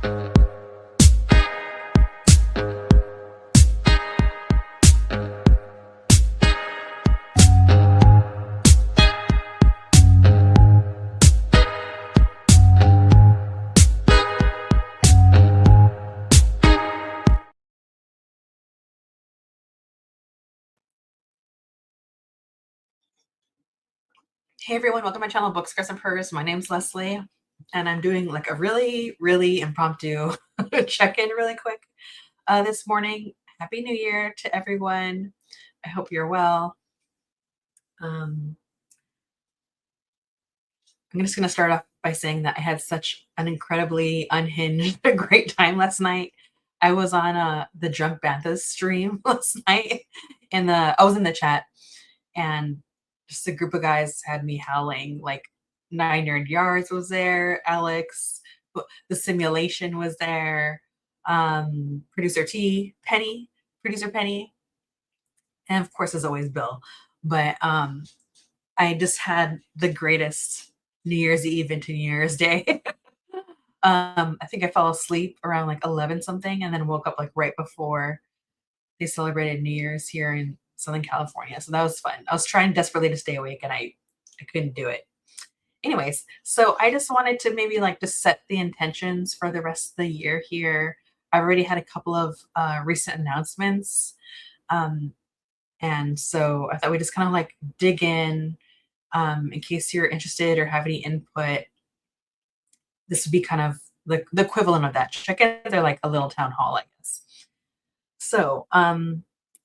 Hey everyone, welcome to my channel, Gurrs and Purrs. My name's Leslie, and I'm doing like a really impromptu check-in really quick this morning. Happy New Year to everyone. I hope you're well. I'm just going to start off by saying that I had such an incredibly unhinged, great time last night. I was on the Drunk Banthas stream last night, I was in the chat, and just a group of guys had me howling. Like 9 Yards was there, Alex, the simulation was there, producer Penny, and of course, as always, Bill. But I just had the greatest New Year's Eve into New Year's Day. I think I fell asleep around like 11 something and then woke up like right before they celebrated New Year's here in Southern California. So that was fun. I was trying desperately to stay awake and I couldn't do it. Anyways, so I just wanted to maybe like just set the intentions for the rest of the year here. I already had a couple of recent announcements. And so I thought we just kind of like dig in case you're interested or have any input. This would be kind of the equivalent of that. Check it. They're like a little town hall, I guess. So,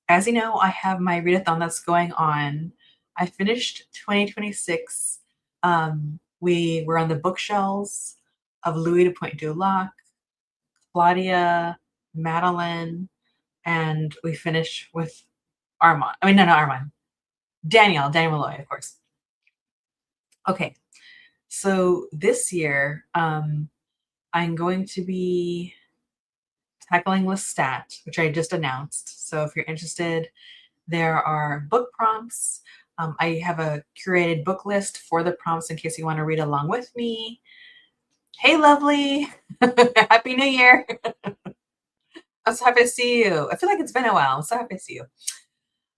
as you know, I have my readathon that's going on. I finished 2026. We were on the bookshelves of Louis de Pointe du Lac, Claudia, Madeline, and we finished with Armand. I mean, no, not Armand. Daniel Malloy, of course. Okay, so this year, I'm going to be tackling Lestat, which I just announced. So if you're interested, there are book prompts. I have a curated book list for the prompts in case you want to read along with me. Hey, lovely. Happy New Year. I'm so happy to see you. I feel like it's been a while. I'm so happy to see you.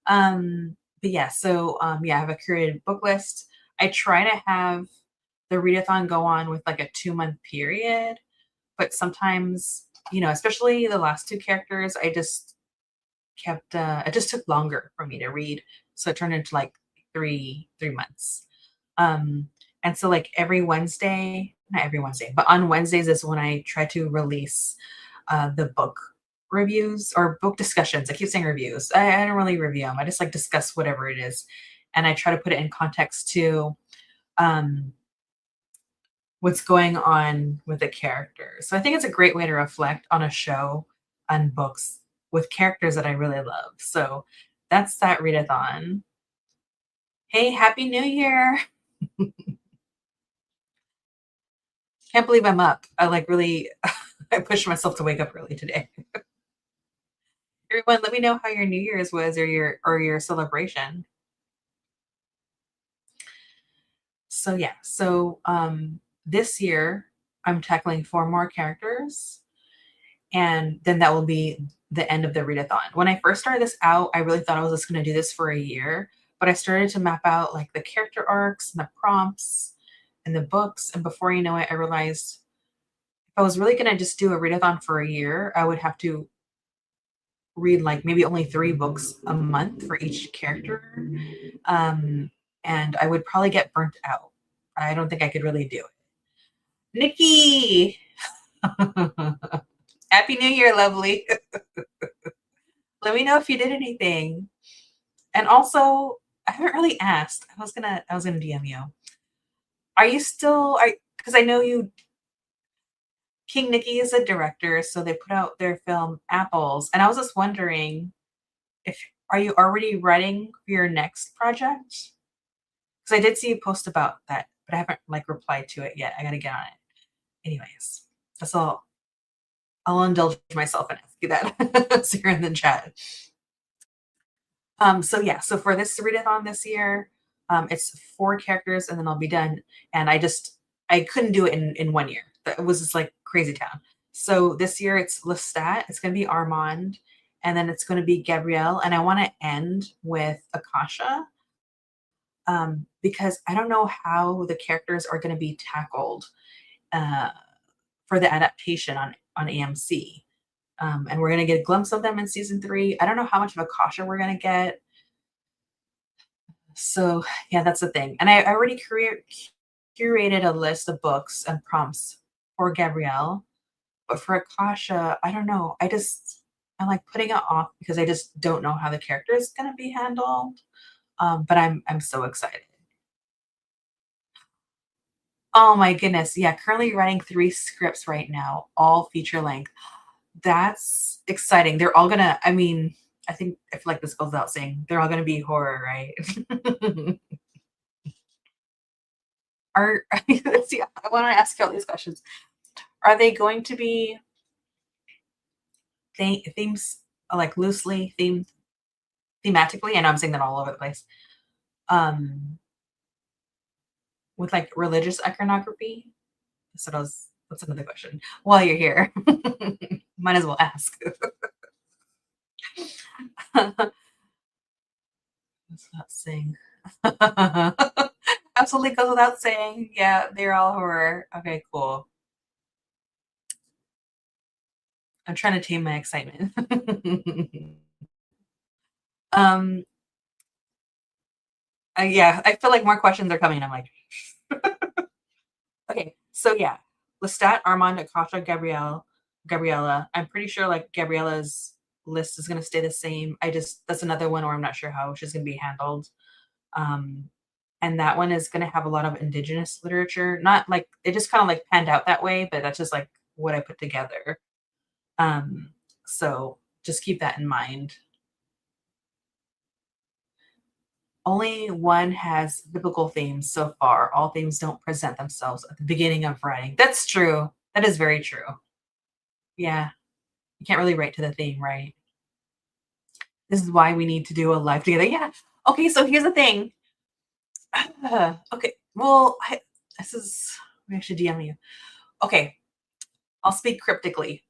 But yeah, so yeah, I have a curated book list. I try to have the readathon go on with like a 2-month period, but sometimes, you know, especially the last 2 characters, I just kept it just took longer for me to read, so it turned into like three months. And so like every Wednesday, not every Wednesday, but on Wednesdays is when I try to release the book reviews or book discussions. I keep saying reviews. I don't really review them. I just like discuss whatever it is, and I try to put it in context to what's going on with the characters. So I think it's a great way to reflect on a show and books with characters that I really love. So that's that readathon. Hey, Happy New Year. Can't believe I'm up. I like really, I pushed myself to wake up early today. Everyone, let me know how your New Year's was or your celebration. So yeah, so this year I'm tackling 4 more characters, and then that will be the end of the readathon. When I first started this out, I really thought I was just going to do this for a year, but I started to map out like the character arcs and the prompts and the books, and before you know it, I realized if I was really going to just do a readathon for a year, I would have to read like maybe only 3 books a month for each character, and I would probably get burnt out. I don't think I could really do it. Nikki! Happy New Year, lovely. Let me know if you did anything. And also, I haven't really asked. I was gonna DM you. Are you still because I know you King Nikki is a director, so they put out their film Apples, and I was just wondering if are you already writing for your next project? Because I did see you post about that, but I haven't like replied to it yet. I gotta get on it. Anyways, that's all. I'll indulge myself and ask you that. So you're in the chat. So yeah, so for this readathon this year, it's 4 characters and then I'll be done. And I couldn't do it in 1 year. It was just like crazy town. So this year it's Lestat, it's gonna be Armand, and then it's gonna be Gabrielle, and I wanna end with Akasha, because I don't know how the characters are gonna be tackled, uh, for the adaptation on AMC. And we're gonna get a glimpse of them in season 3. I don't know how much of Akasha we're gonna get. So, yeah, that's the thing. And I already curated a list of books and prompts for Gabrielle, but for Akasha, I don't know. I'm like putting it off because I just don't know how the character is gonna be handled. But I'm so excited. Oh my goodness. Yeah, currently writing 3 scripts right now, all feature length. That's exciting. They're all gonna I mean, I feel like this goes without saying, they're all gonna be horror, right? Are let's see, I wanna ask you all these questions. Are they going to be themes, like, loosely themed thematically? I know I'm saying that all over the place. Um, with, like, religious iconography? So that's another question. While you're here, might as well ask. Let's not sing. Absolutely goes without saying. Yeah, they're all horror. Okay, cool. I'm trying to tame my excitement. um, yeah, I feel like more questions are coming. I'm like, okay, so yeah, Lestat, Armand, Akasha, Gabriella. I'm pretty sure like Gabriella's list is gonna stay the same. That's another one where I'm not sure how she's gonna be handled. Um, and that one is gonna have a lot of indigenous literature. Not like it just kind of like panned out that way, but that's just like what I put together. Um, so just keep that in mind. Only one has biblical themes so far. All themes don't present themselves at the beginning of writing. That's true. That is very true. Yeah. You can't really write to the theme, right? This is why we need to do a live together. Yeah. Okay, so here's the thing. Okay. Well, this is I should DM you. Okay, I'll speak cryptically.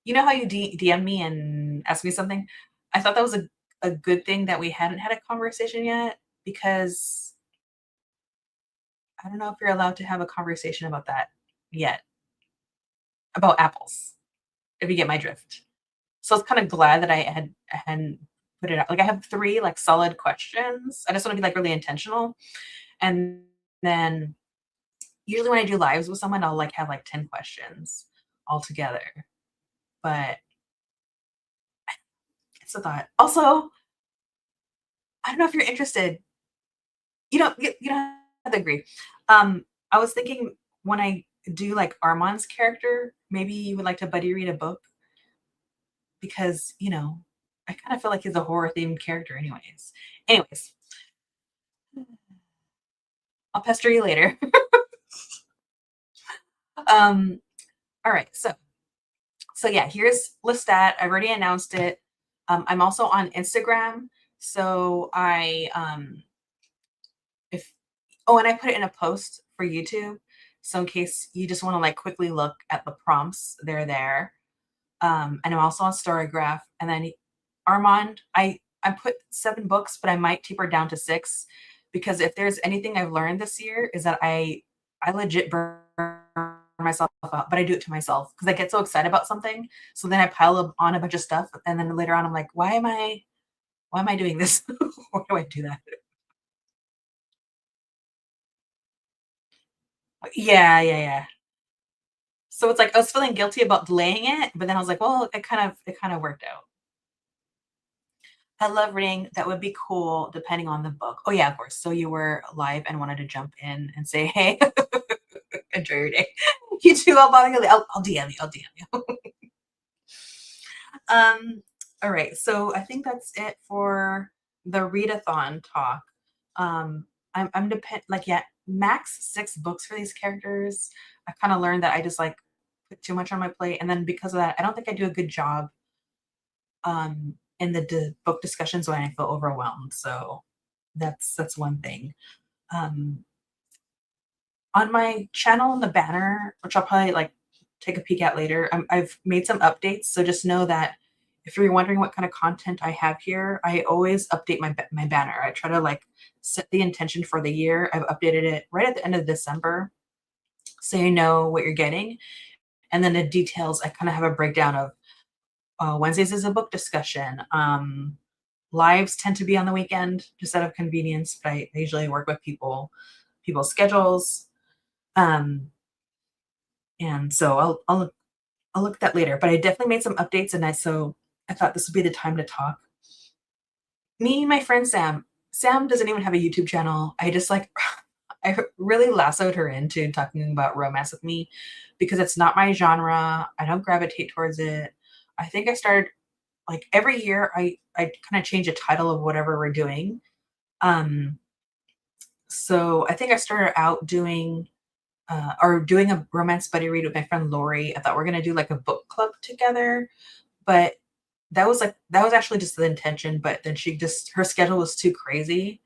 You know how you DM me and ask me something? I thought that was a good thing that we hadn't had a conversation yet because I don't know if you're allowed to have a conversation about that yet, about apples, if you get my drift. So I was kind of glad that I hadn't put it out. Like I have 3 like solid questions. I just want to be like really intentional. And then usually when I do lives with someone, I'll like have like 10 questions altogether. But it's a thought. Also, I don't know if you're interested. You don't have to agree. I was thinking when I do like Armand's character, maybe you would like to buddy read a book because, I kind of feel like he's a horror themed character anyways. Anyways, I'll pester you later. um, all right, so yeah, here's Lestat. I've already announced it. I'm also on Instagram. So if oh, and I put it in a post for YouTube. So in case you just want to like quickly look at the prompts, they're there. And I'm also on StoryGraph. And then Armand, I put 7 books, but I might taper down to 6 because if there's anything I've learned this year is that I legit burn myself out, but I do it to myself because I get so excited about something. So then I pile up on a bunch of stuff, and then later on I'm like, why am I doing this? Why do I do that? Yeah, yeah, yeah. So it's like I was feeling guilty about delaying it, but then I was like, well, it kind of worked out. I love reading. That would be cool depending on the book. Oh yeah, of course. So you were live and wanted to jump in and say, hey, enjoy your day. You too. I'll bother you. I'll DM you. I'll DM you. All right. So I think that's it for the readathon talk. I'm like yeah, max 6 books for these characters. I kind of learned that I just like put too much on my plate, and then because of that, I don't think I do a good job in the book discussions when I feel overwhelmed. So that's one thing. Um, on my channel in the banner, which I'll probably like take a peek at later. I've made some updates, so just know that if you're wondering what kind of content I have here, I always update my banner. I try to like set the intention for the year. I've updated it right at the end of December, so you know what you're getting. And then the details, I kind of have a breakdown of Wednesdays is a book discussion. Lives tend to be on the weekend just out of convenience, but I usually work with people's schedules. Um, and so I'll look at that later. But I definitely made some updates, and I thought this would be the time to talk. Me and my friend Sam. Sam doesn't even have a YouTube channel. I just like I really lassoed her into talking about romance with me because it's not my genre. I don't gravitate towards it. I think I started like every year I kind of change the title of whatever we're doing. Um, so I think I started out doing or doing a romance buddy read with my friend Lori. I thought we are gonna do like a book club together, but that was actually just the intention. But then her schedule was too crazy.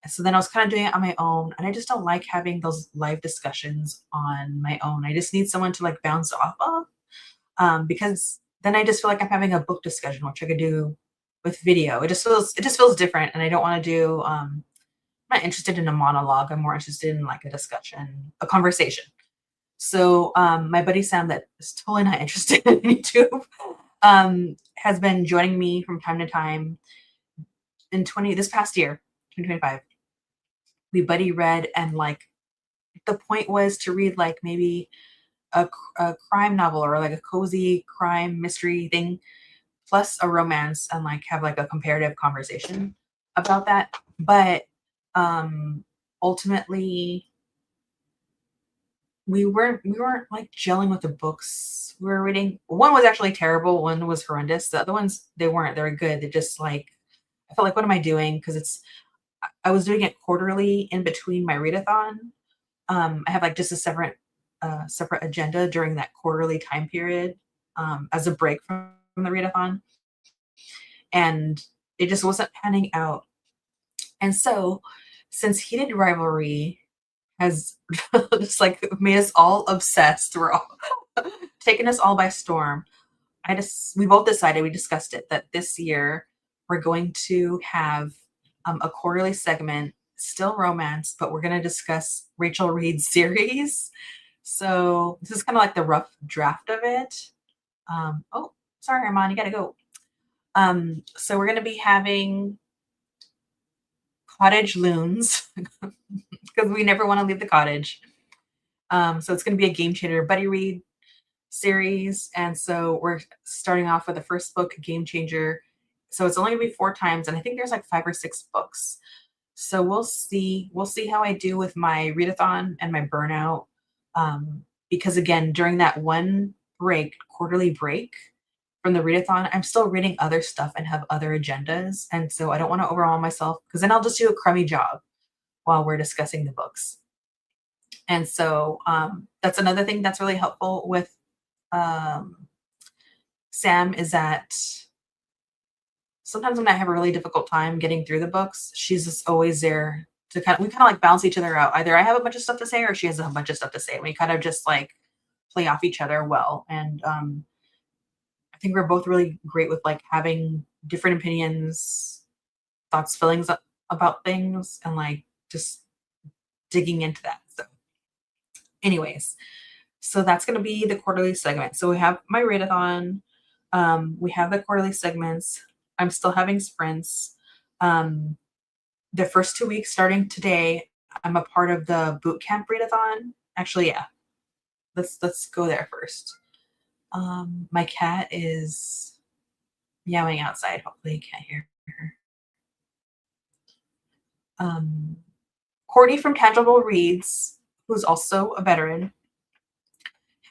So then I was kind of doing it on my own, and I just don't like having those live discussions on my own. I just need someone to like bounce off of, because then I just feel like I'm having a book discussion, which I could do with video. It just feels different, and I don't want to do. I'm not interested in a monologue. I'm more interested in like a discussion, a conversation. So my buddy Sam, that is totally not interested in YouTube, has been joining me from time to time. In this past year, 2025, we buddy read, and like the point was to read like maybe a crime novel or like a cozy crime mystery thing plus a romance, and like have like a comparative conversation about that. But ultimately we weren't like gelling with the books we were reading. One was actually terrible, one was horrendous. The other ones, they weren't, they were good. They just like, I felt like, what am I doing? Because I was doing it quarterly in between my readathon. I have like just a separate agenda during that quarterly time period, as a break from the readathon, and it just wasn't panning out. And so, since Heated Rivalry has just like made us all obsessed, we're all taking us all by storm. We both decided, we discussed it, that this year we're going to have a quarterly segment, still romance, but we're going to discuss Rachel Reid's series. So this is kind of like the rough draft of it. Oh, sorry, Armand, you got to go. So we're going to be having cottage loons because we never want to leave the cottage. So it's going to be a game changer buddy read series. And so we're starting off with the first book, Game Changer. So it's only going to be 4 times. And I think there's like 5 or 6 books. So we'll see how I do with my readathon and my burnout. Because again, during that one quarterly break from the readathon, I'm still reading other stuff and have other agendas. And so I don't want to overwhelm myself, because then I'll just do a crummy job while we're discussing the books. And so that's another thing that's really helpful with Sam, is that sometimes when I have a really difficult time getting through the books, she's just always there to we kind of like balance each other out. Either I have a bunch of stuff to say or she has a bunch of stuff to say. And we kind of just like play off each other well. And I think we're both really great with like having different opinions, thoughts, feelings about things, and like just digging into that. So anyways, so that's going to be the quarterly segment. So we have my readathon. We have the quarterly segments. I'm still having sprints. The first 2 weeks starting today, I'm a part of the boot camp readathon. Actually, yeah. Let's go there first. My cat is meowing outside. Hopefully you can't hear her. Courtney from Tangible Reads, who's also a veteran,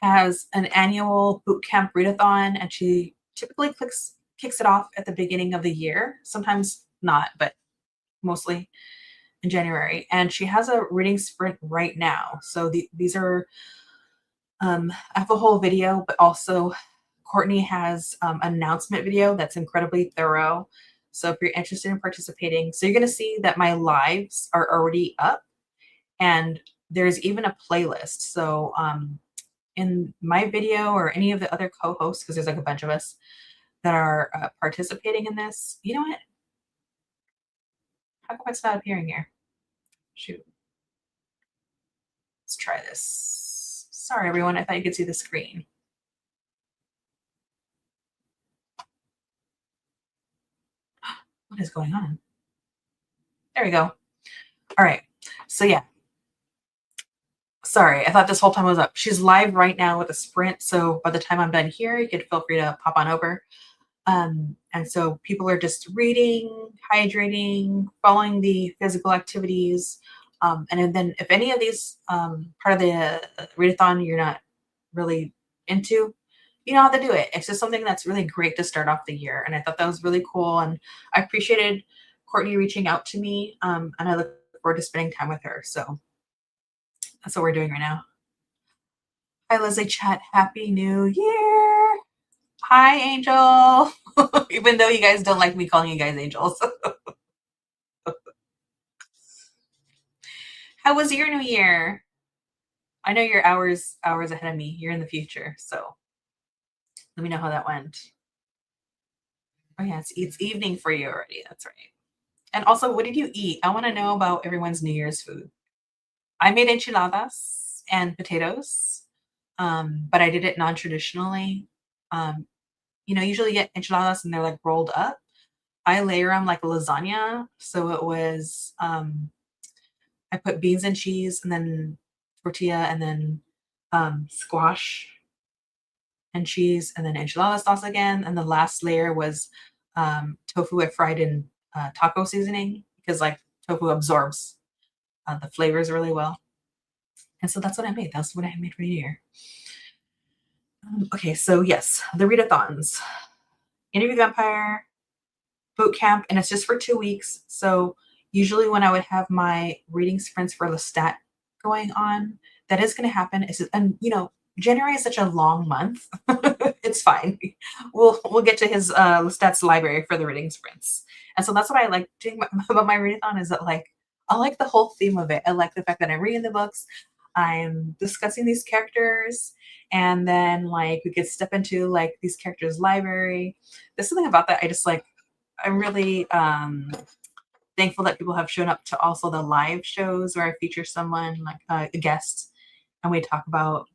has an annual boot camp readathon, and she typically kicks it off at the beginning of the year. Sometimes not, but mostly in January. And she has a reading sprint right now. So these are, I have a whole video, but also Courtney has an announcement video that's incredibly thorough. So if you're interested in participating, so you're going to see that my lives are already up, and there's even a playlist. So in my video or any of the other co-hosts, because there's like a bunch of us that are participating in this. You know what? How come it's not appearing here? Shoot. Let's try this. Sorry, everyone. I thought you could see the screen. What is going on? There we go. All right. So yeah. Sorry, I thought this whole time was up. She's live right now with a sprint. So by the time I'm done here, you can feel free to pop on over. And so people are just reading, hydrating, following the physical activities. And then if any of these part of the readathon you're not really into, you know how to do it. It's just something that's really great to start off the year. And I thought that was really cool. And I appreciated Courtney reaching out to me. And I look forward to spending time with her. So that's what we're doing right now. Hi, Leslie Chat. Happy New Year. Hi, Angel. Even though you guys don't like me calling you guys angels. How was your new year? I know you're hours ahead of me. You're in the future. So let me know how that went. Oh yeah, it's evening for you already. That's right. And also, what did you eat? I want to know about everyone's New Year's food. I made enchiladas and potatoes, but I did it non-traditionally. Usually get enchiladas and they're like rolled up. I layer them like a lasagna. So it was, I put beans and cheese and then tortilla and then squash and cheese and then enchilada sauce again. And the last layer was tofu I fried in taco seasoning because like tofu absorbs the flavors really well. And so that's what I made. That's what I made for New Year. Okay, so yes, the readathons. Interview Vampire, boot camp, and it's just for 2 weeks. So usually when I would have my reading sprints for Lestat going on, that is going to happen. And January is such a long month. It's fine. We'll get to his Lestat's library for the reading sprints. And so that's what I like doing about my readathon is that like I like the whole theme of it. I like the fact that I'm reading the books, I'm discussing these characters, and then like we could step into like these characters' library. There's something about that I just like. I'm really thankful that people have shown up to also the live shows where I feature someone like a guest and we talk about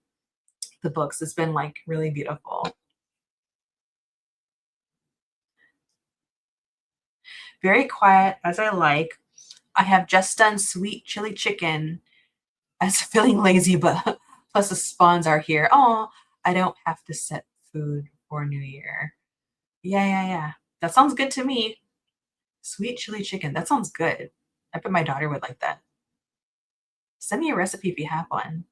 the books. It's been like really beautiful. Very quiet as I like. I have just done sweet chili chicken. I was feeling lazy, but plus the spawns are here. Oh, I don't have to set food for New Year. Yeah. That sounds good to me. Sweet chili chicken. That sounds good. I bet my daughter would like that. Send me a recipe if you have one.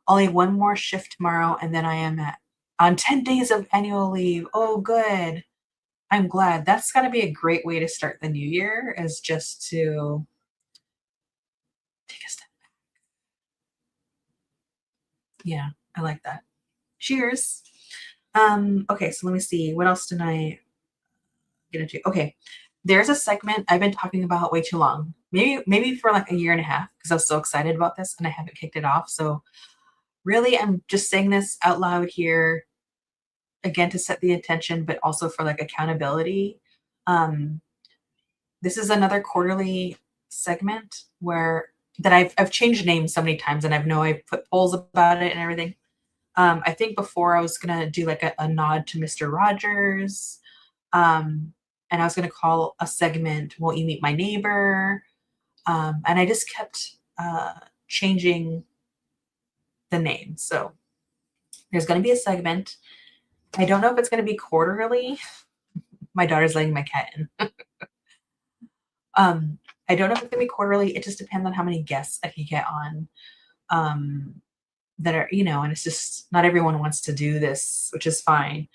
Only one more shift tomorrow, and then I am on 10 days of annual leave. Oh, good. I'm glad. That's got to be a great way to start the new year, is just to take a step back. Yeah, I like that. Cheers. Okay, so let me see. What else did I get into? Okay, there's a segment I've been talking about way too long. Maybe for like a year and a half because I was so excited about this and I haven't kicked it off. So really, I'm just saying this out loud here again to set the attention, but also for like accountability. This is another quarterly segment that I've changed names so many times, and I've put polls about it and everything. I think before I was gonna do like a nod to Mr. Rogers, and I was gonna call a segment "Won't You Meet My Neighbor?" And I just kept changing the name. So there's gonna be a segment. I don't know if it's gonna be quarterly. My daughter's letting my cat in. I don't know if it's gonna be quarterly. It just depends on how many guests I can get on. That are, and it's just not everyone wants to do this, which is fine.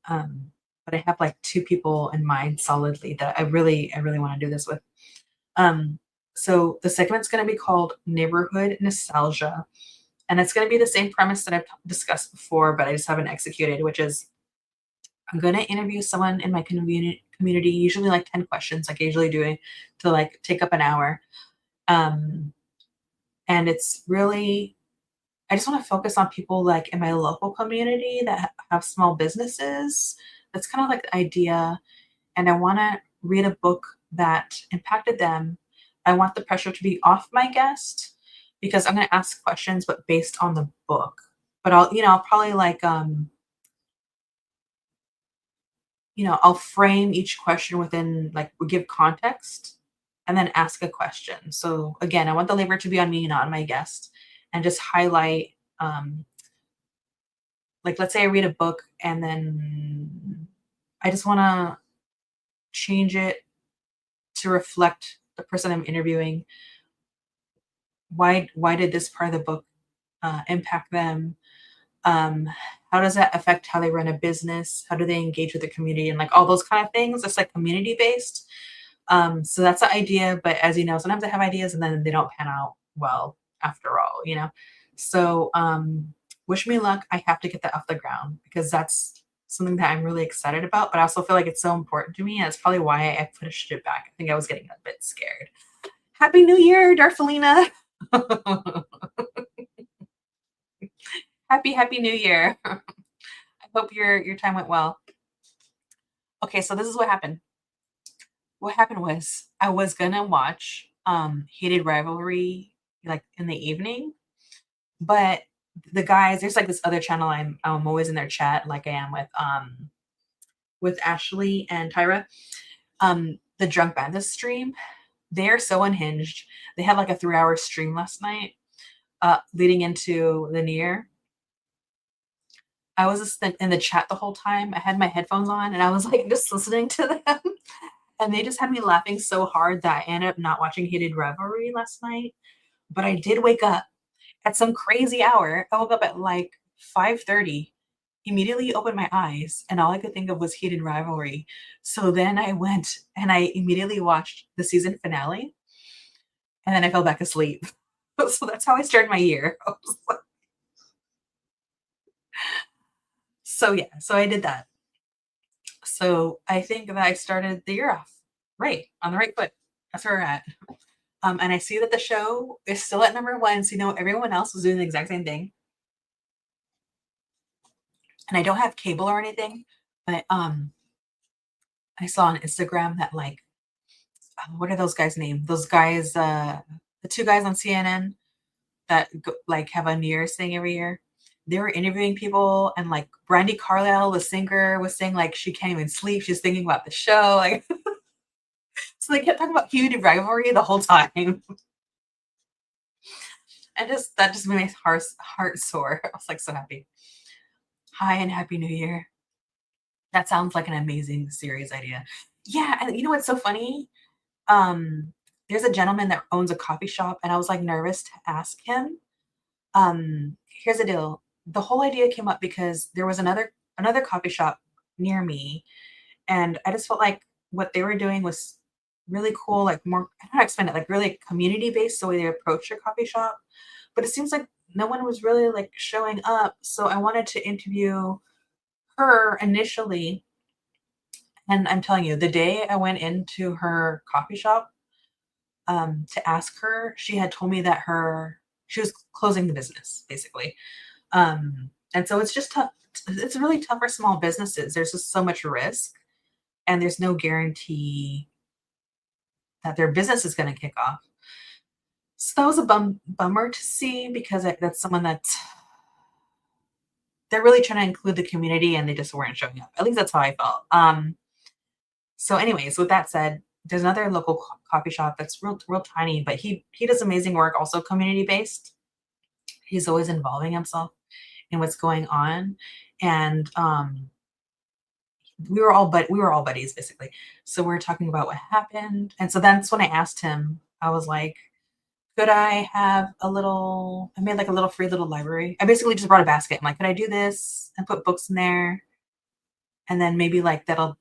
But I have like 2 people in mind solidly that I really want to do this with. So the segment's going to be called Neighborhood Nostalgia. And it's going to be the same premise that I've discussed before, but I just haven't executed, which is I'm going to interview someone in my community, usually like 10 questions, like I usually do, to like take up an hour. And it's really, I just want to focus on people like in my local community that have small businesses. That's kind of like the idea. And I want to read a book that impacted them. I want the pressure to be off my guest because I'm going to ask questions, but based on the book. But I'll probably like, I'll frame each question within like we give context and then ask a question. So again, I want the labor to be on me, not on my guest, and just highlight, like let's say I read a book and then I just want to change it to reflect the person I'm interviewing. Why did this part of the book impact them? Um, how does that affect how they run a business? How do they engage with the community and like all those kind of things? It's like community based. So that's the idea. But as you know, sometimes I have ideas and then they don't pan out well after all. So wish me luck. I have to get that off the ground because that's something that I'm really excited about. But I also feel like it's so important to me. And that's probably why I pushed it back. I think I was getting a bit scared. Happy New Year, Darfelina. Happy New Year. I hope your time went well. Okay, so this is what happened. What happened was I was gonna watch Hated Rivalry like in the evening, but the guys, there's like this other channel I'm always in their chat, like I am with Ashley and Tyra. The Drunk Bandits stream, they're so unhinged. They had like a 3-hour stream last night, leading into the New Year. I was just in the chat the whole time. I had my headphones on and I was like just listening to them. And they just had me laughing so hard that I ended up not watching Hated Revelry last night. But I did wake up at some crazy hour. I woke up at like 5:30, immediately opened my eyes, and all I could think of was Hated Rivalry. So then I went and I immediately watched the season finale, and then I fell back asleep. So that's how I started my year. So yeah, so I did that. So I think that I started the year off right on the right foot. That's where we're at. And I see that the show is still at number one. So everyone else was doing the exact same thing. And I don't have cable or anything, but I saw on Instagram that like, what are those guys' named? Those guys, the two guys on CNN that like have a New Year's thing every year. They were interviewing people, and like Brandy Carlisle, the singer, was saying like she can't even sleep. She's thinking about the show. Like, so they kept talking about Hated Rivalry the whole time. And that just made my heart sore. I was like so happy. Hi and Happy New Year. That sounds like an amazing series idea. Yeah, and you know what's so funny? Um, there's a gentleman that owns a coffee shop, and I was like nervous to ask him. Here's the deal. The whole idea came up because there was another coffee shop near me, and I just felt like what they were doing was really cool, like more, I don't know how to explain it, like really community based the way they approach their coffee shop. But it seems like no one was really like showing up. So I wanted to interview her initially. And I'm telling you, the day I went into her coffee shop to ask her, she had told me that she was closing the business, basically. And so it's just tough. It's really tough for small businesses. There's just so much risk, and there's no guarantee that their business is going to kick off. So that was a bummer to see because that's someone they're really trying to include the community and they just weren't showing up. At least that's how I felt. So anyways, with that said, there's another local coffee shop that's real tiny, but he does amazing work, also community based. He's always involving himself in what's going on. And we were all buddies basically. So we were talking about what happened. And so that's when I asked him, I was like, could I have I made like a little free little library. I basically just brought a basket. I'm like, could I do this and put books in there? And then maybe like I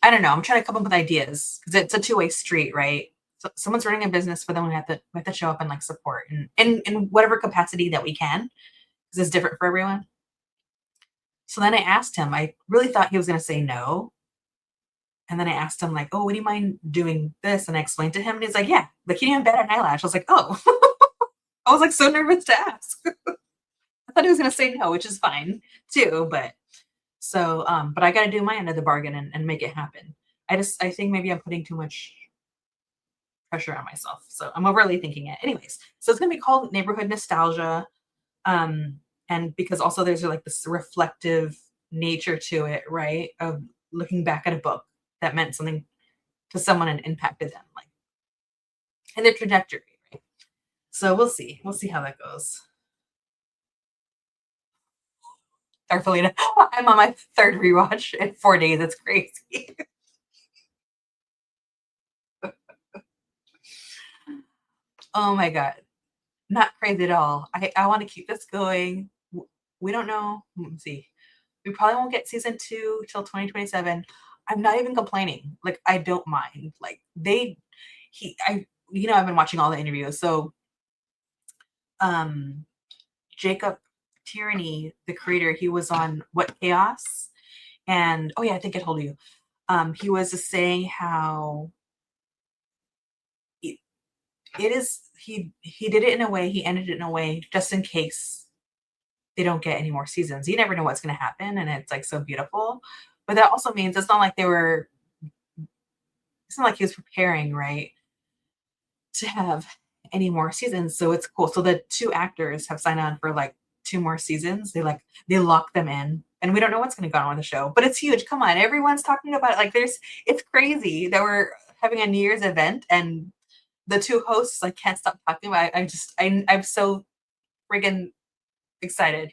don't know. I'm trying to come up with ideas because it's a two-way street, right? So someone's running a business, but then we have to show up and like support and in whatever capacity that we can, because it's different for everyone. So then I asked him, I really thought he was going to say no. And then I asked him like, oh, would you mind doing this? And I explained to him and he's like, yeah, like he didn't even bat an eyelash. I was like, oh, I was like so nervous to ask. thought he was gonna say no, which is fine too, but so, but I gotta do my end of the bargain and make it happen. I think maybe I'm putting too much pressure on myself, so I'm overly thinking it. Anyways, so it's gonna be called Neighborhood Nostalgia, um, and because also there's like this reflective nature to it, right? Of looking back at a book that meant something to someone and impacted them, like in their trajectory, right? So we'll see. We'll see how that goes. Thankfully, I'm on my third rewatch in 4 days. It's crazy. Oh my god. Not crazy at all. I wanna keep this going. We don't know. Let me see. We probably won't get season 2 till 2027. I'm not even complaining. Like, I don't mind. Like, they he I I've been watching all the interviews. So, um, Jacob Tierney, the creator, he was on What Chaos? And oh, yeah, I think I told you. He was just saying how it it is he did it in a way, he ended it in a way just in case they don't get any more seasons. You never know what's gonna happen, and it's, like, so beautiful. But that also means it's not like he was preparing, right, to have any more seasons, so it's cool. So the 2 actors have signed on for, like, 2 more seasons. They lock them in, and we don't know what's gonna go on with the show, but it's huge. Come on, everyone's talking about it. Like, it's crazy that we're having a New Year's event, and the 2 hosts, like, can't stop talking about it. I'm so friggin' excited.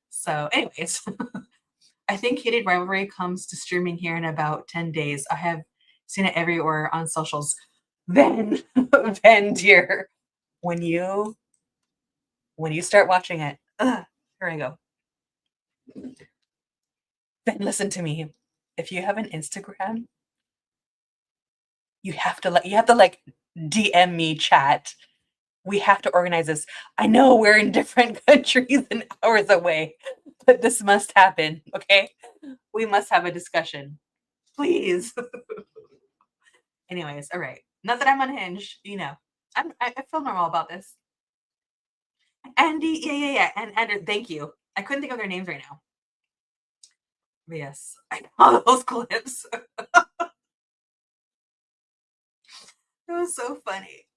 So, anyways, I think Heated Rivalry comes to streaming here in about 10 days. I have seen it everywhere on socials. Then, then, dear, when you when you start watching it, here I go. Then listen to me. If you have an Instagram, you have to like DM me, chat. We have to organize this. I know we're in different countries and hours away, but this must happen. Okay, we must have a discussion, please. Anyways, all right. Not that I'm unhinged, I feel normal about this. Andy, yeah, yeah, yeah, and Andrew, thank you. I couldn't think of their names right now. But yes, I saw those clips. It was so funny.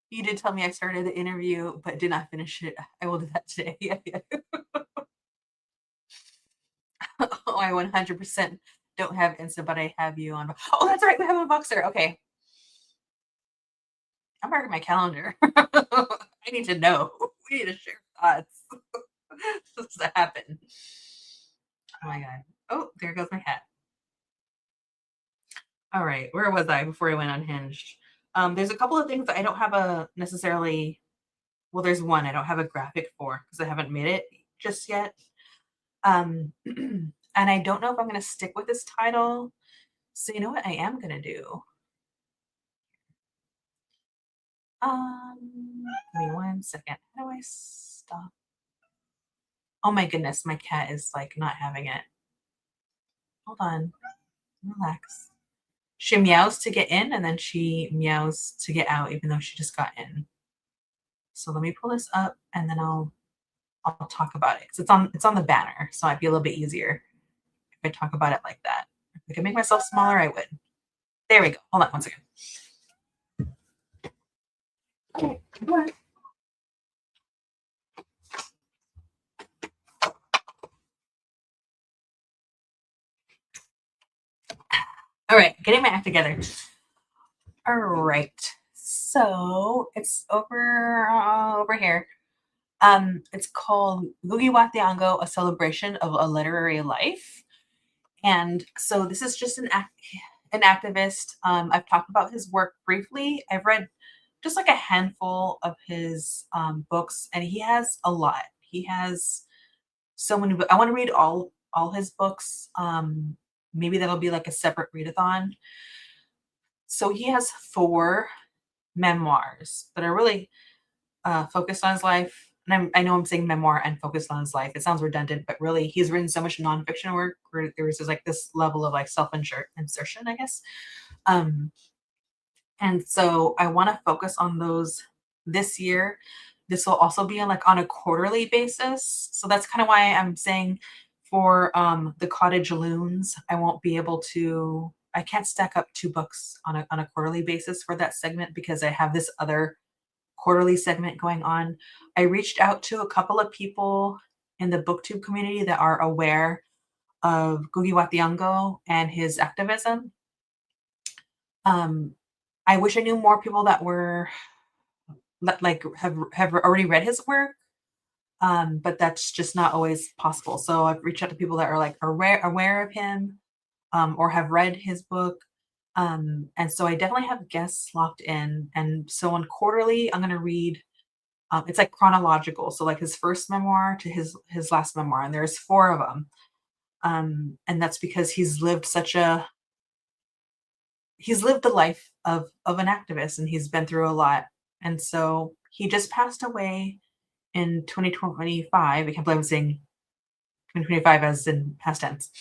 You did tell me I started the interview, but did not finish it. I will do that today. Yeah, yeah. Oh, I 100% don't have Insta, but I have you on. Oh, that's right. We have a Boxer. Okay. I'm marking my calendar. I need to know. We need to share thoughts. This to happen. Oh my god. Oh, there goes my hat. All right. Where was I before I went unhinged? There's a couple of things that I don't have a necessarily. Well, there's one I don't have a graphic for because I haven't made it just yet. And I don't know if I'm going to stick with this title. So you know what I am going to do? Give me 1 second. How do I stop? Oh my goodness, my cat is like not having it. Hold on. Relax. She meows to get in and then she meows to get out, even though she just got in. So let me pull this up and then I'll talk about it. 'Cause it's on the banner, so it'd be a little bit easier if I talk about it like that. If I could make myself smaller, I would. There we go. Hold on 1 second. Okay, come on. All right, getting my act together. All right. So it's over here. It's called Gugiwatiango, A Celebration of a Literary Life. And so this is just an activist. I've talked about his work briefly. I've read just like a handful of his books, and he has a lot. He has so many. I want to read all his books. Maybe that'll be like a separate readathon. So he has 4 memoirs that are really focused on his life. And I know I'm saying memoir and focused on his life. It sounds redundant, but really, he's written so much nonfiction work where there's just like this level of like insertion, I guess. Um, and so I want to focus on those this year. this will also be like on a quarterly basis. So that's kind of why I'm saying for the Cottage Loons, I can't stack up two books on a quarterly basis for that segment because I have this other quarterly segment going on. I reached out to a couple of people in the booktube community that are aware of Ngugi wa Thiong'o and his activism. I wish I knew more people that were like have already read his work, but that's just not always possible. So I've reached out to people that are like aware of him, or have read his book. And so I definitely have guests locked in. And so on quarterly, I'm going to read. It's like chronological, so like his first memoir to his last memoir, and there's four of them. And that's because he's lived the life of an activist, and he's been through a lot. And so he just passed away in 2025. I can't believe I'm saying 2025 as in past tense.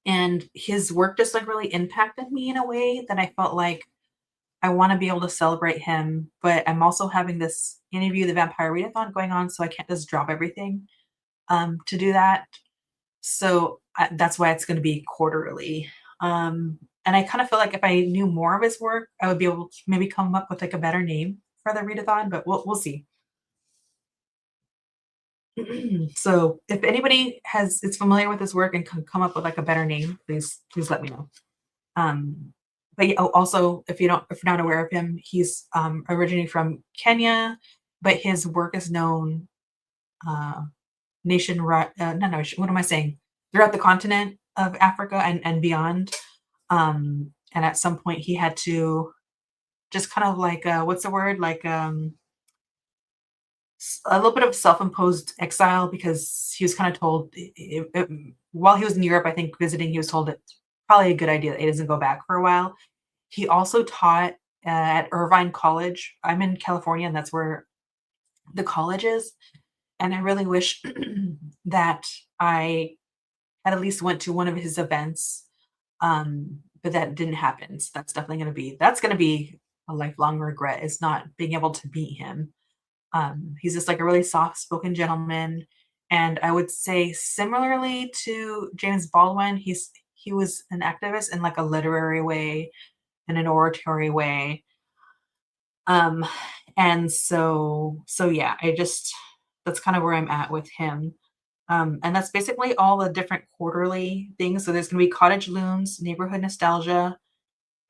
And his work just like really impacted me in a way that I felt like I want to be able to celebrate him, but I'm also having this interview, the Vampire Readathon going on, so I can't just drop everything to do that. So that's why it's going to be quarterly. And I kind of feel like if I knew more of his work, I would be able to maybe come up with like a better name for the readathon, but we'll see. So if anybody is familiar with his work and can come up with like a better name, please let me know. But yeah, also if you're not aware of him, he's originally from Kenya, but his work is known what am I saying? Throughout the continent of Africa and beyond. And at some point he had to just kind of like what's the word? Like a little bit of self-imposed exile because he was kind of told while he was in Europe, I think visiting, he was told it's probably a good idea that he doesn't go back for a while. He also taught at Irvine College. I'm in California, and that's where the college is. And I really wish that I had at least went to one of his events, but that didn't happen. So that's going to be a lifelong regret, is not being able to meet him. He's just like a really soft-spoken gentleman, and I would say similarly to James Baldwin, he was an activist in like a literary way, in an oratory way. And so yeah, that's kind of where I'm at with him. And that's basically all the different quarterly things. So there's going to be Cottage Loons, Neighborhood Nostalgia,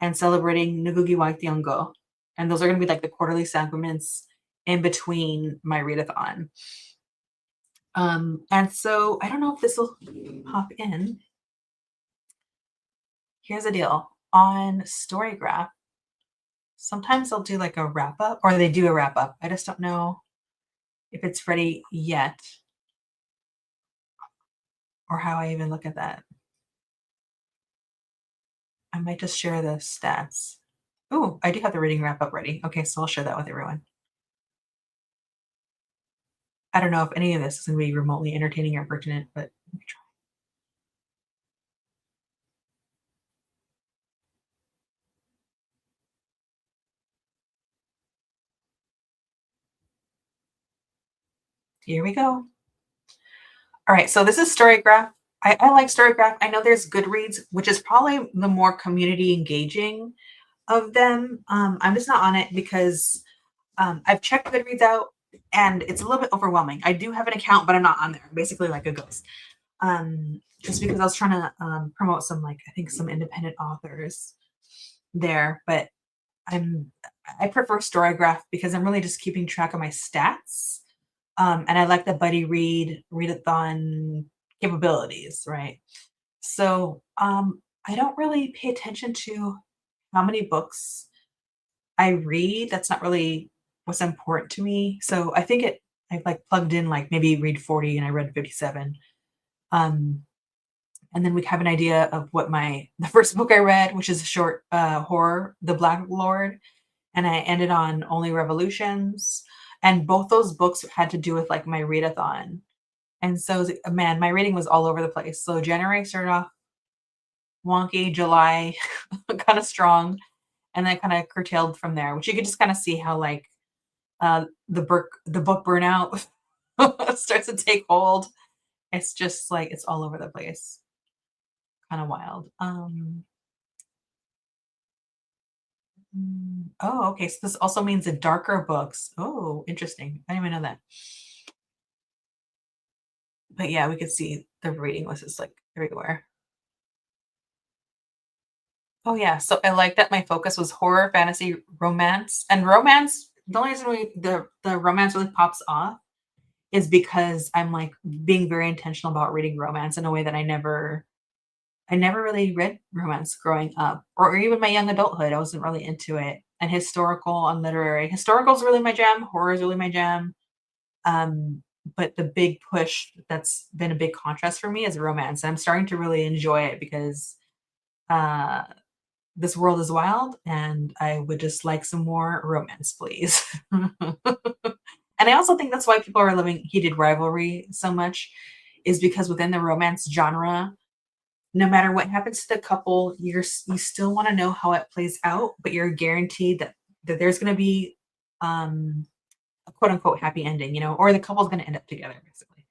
and Celebrating Ngugi wa Thiong'o. And those are going to be like the quarterly segments in between my readathon. And so I don't know if this will pop in. Here's the deal. On StoryGraph, sometimes they'll do like a wrap up, or they do a wrap up. I just don't know if it's ready yet, or how I even look at that. I might just share the stats. Oh, I do have the reading wrap up ready. Okay, so I'll share that with everyone. I don't know if any of this is going to be remotely entertaining or pertinent, but let me try. Here we go. All right, so this is StoryGraph. I like StoryGraph. I know there's Goodreads, which is probably the more community engaging of them. I'm just not on it because I've checked Goodreads out and it's a little bit overwhelming. I do have an account, but I'm not on there. Basically like a ghost. Just because I was trying to promote some, like, I think some independent authors there, but I prefer StoryGraph because I'm really just keeping track of my stats. And I like the buddy readathon capabilities, right? So I don't really pay attention to how many books I read. That's not really what's important to me. So I think I like plugged in like maybe read 40 and I read 57. And then we have an idea of what the first book I read, which is a short horror, The Black Lord, and I ended on Only Revolutions. And both those books had to do with like my readathon. And so, man, my reading was all over the place. So January started off wonky, July kind of strong, and then kind of curtailed from there, which you could just kind of see how like the book burnout starts to take hold. It's just like it's all over the place. Kind of wild. Oh, okay. So this also means the darker books. Oh, interesting. I didn't even know that. But yeah, we could see the reading list is like everywhere. Oh yeah. So I like that my focus was horror, fantasy, romance. And romance, the only reason the romance really pops off is because I'm like being very intentional about reading romance in a way that I never really read romance growing up, or even my young adulthood. I wasn't really into it. And historical and literary. Historical is really my jam. Horror is really my jam. Um, but the big push that's been a big contrast for me is romance. And I'm starting to really enjoy it because uh, this world is wild, and I would just like some more romance, please. And I also think that's why people are loving heated rivalry so much, is because within the romance genre, no matter what happens to the couple, you still wanna know how it plays out, but you're guaranteed that there's gonna be, um, a quote unquote "happy ending," or the couple's gonna end up together, basically.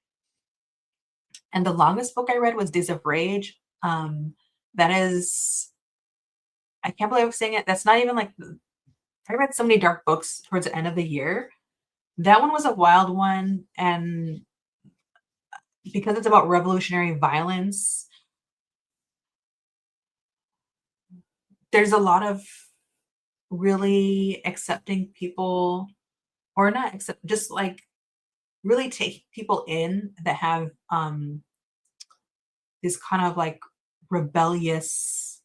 And the longest book I read was Days of Rage. That is I can't believe I'm saying it, that's not even like I read so many dark books towards the end of the year. That one was a wild one, and because it's about revolutionary violence, there's a lot of really accepting people, or not accept, just like really take people in that have these kind of like rebellious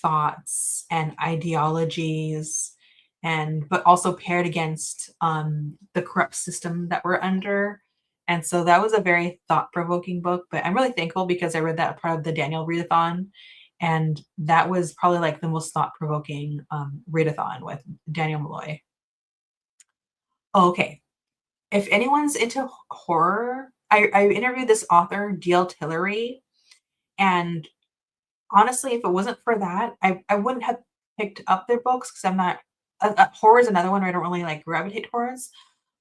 thoughts and ideologies, and but also paired against the corrupt system that we're under. And so that was a very thought-provoking book, but I'm really thankful because I read that part of the Daniel Readathon, and that was probably like the most thought-provoking readathon with Daniel Malloy. Oh, okay. If anyone's into horror, I interviewed this author, D.L. Tillery, and honestly, if it wasn't for that, I wouldn't have picked up their books because I'm not horror is another one where I don't really, like, gravitate towards,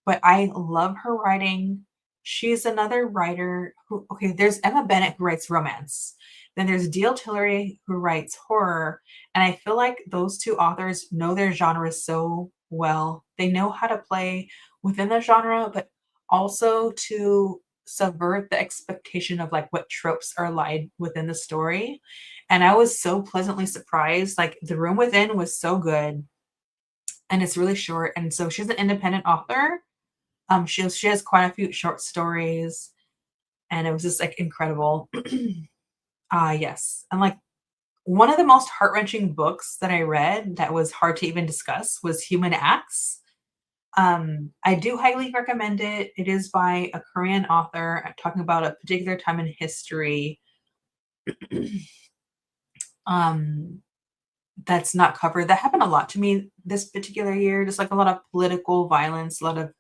but I love her writing. She's another writer who okay, there's Emma Bennett who writes romance. Then there's D.L. Tillery who writes horror, and I feel like those 2 authors know their genre so well. They know how to play within the genre, but also to subvert the expectation of, like, what tropes are lied within the story, and I was so pleasantly surprised. Like, The Room Within was so good, and it's really short, and so she's an independent author. She has quite a few short stories, and it was just, like, incredible. Ah, yes, and, like, one of the most heart-wrenching books that I read that was hard to even discuss was Human Acts. I do highly recommend it. It is by a Korean author, talking about a particular time in history, um, that's not covered. That happened a lot to me this particular year, just, like, a lot of political violence, a lot of